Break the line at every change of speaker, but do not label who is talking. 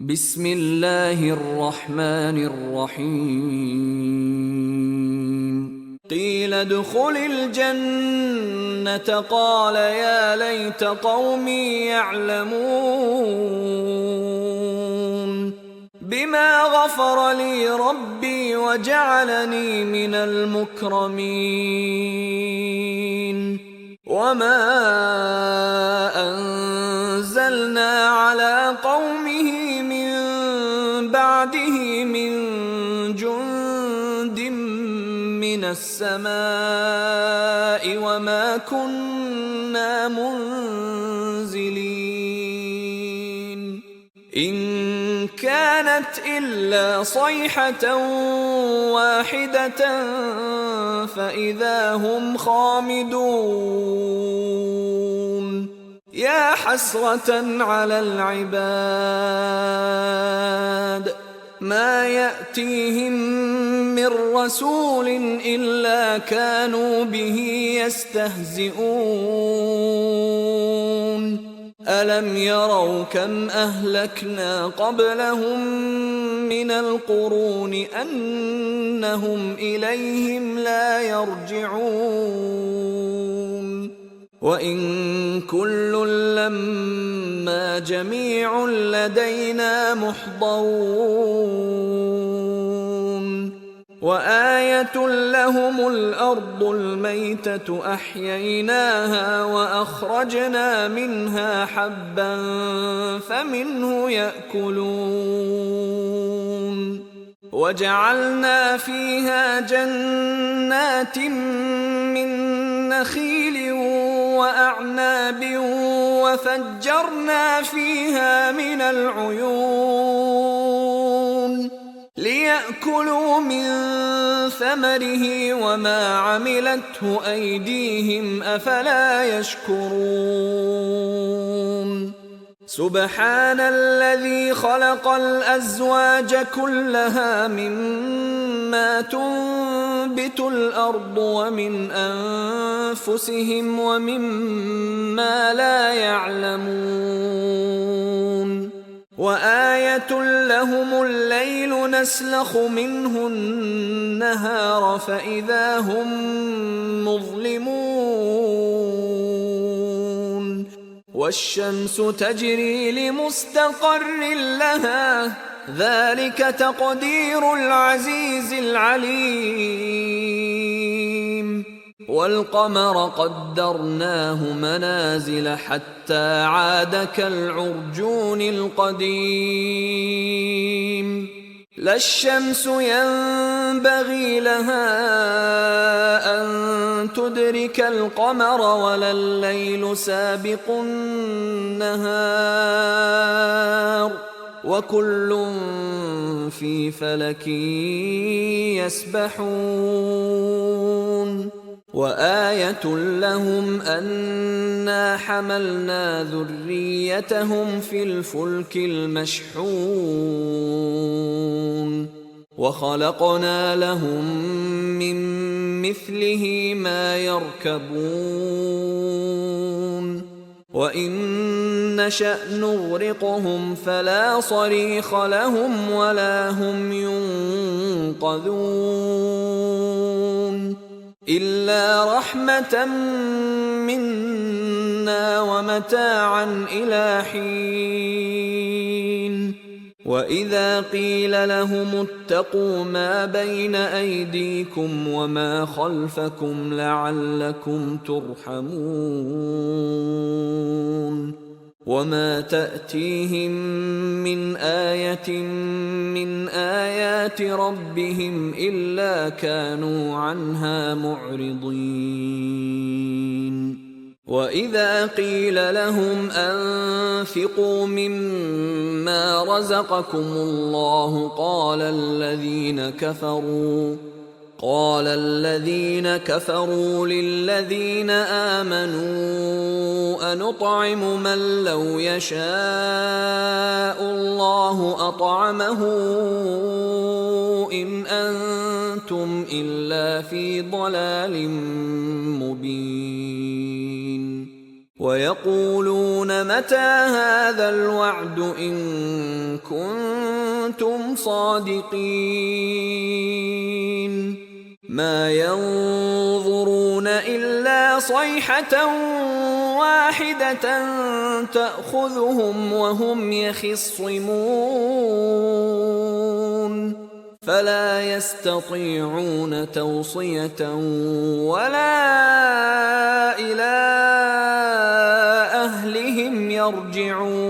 بسم الله الرحمن الرحيم. قيل ادخل الجنة قال يا ليت قومي يعلمون بما غفر لي ربي وجعلني من المكرمين وما أنزلنا على قومه من بعده من جند من السماء وما كنا منزلين إن كانت إلا صيحة واحدة فإذا هم خامدون يا حسرة على العباد ما يأتيهم من رسول إلا كانوا به يستهزئون ألم يروا كم أهلكنا قبلهم من القرون أنهم إليهم لا يرجعون وإن كل لما جميع لدينا محضرون وآية لهم الأرض الميتة أحييناها وأخرجنا منها حبا فمنه يأكلون وجعلنا فيها جنات من نخيل وأعناب وفجرنا فيها من العيون ليأكلوا من ثمره وما عملته أيديهم أفلا يشكرون سبحان الذي خلق الأزواج كلها مما تنبت الأرض ومن أنفسهم ومما لا يعلمون وآية لهم الليل نسلخ منه النهار فإذا هم مظلمون والشمس تجري لمستقر لها ذلك تقدير العزيز العليم والقمر قدرناه منازل حتى عاد كالعرجون القديم لا الشمس ينبغي لها أن تدرك القمر ولا الليل سابق النهار وكل في فلك يسبحون وآية لهم أنا حملنا ذريتهم في الفلك المشحون وخلقنا لهم من مثله ما يركبون وإن نشأ نغرقهم فلا صريخ لهم ولا هم ينقذون إلا رحمة منا ومتاعا إلى حين وإذا قيل لهم اتقوا ما بين أيديكم وما خلفكم لعلكم ترحمون وما تأتيهم من آية من آيات ربهم إلا كانوا عنها معرضين وإذا قيل لهم أنفقوا مما رزقكم الله قال الذين كفروا للذين آمنوا أنطعم من لو يشاء الله أطعمه إن أنتم إلا في ضلال مبين ويقولون متى هذا الوعد إن كنتم صادقين ما ينظرون إلا صيحة واحدة تأخذهم وهم يخصمون فلا يستطيعون توصية ولا إلى أهلهم يرجعون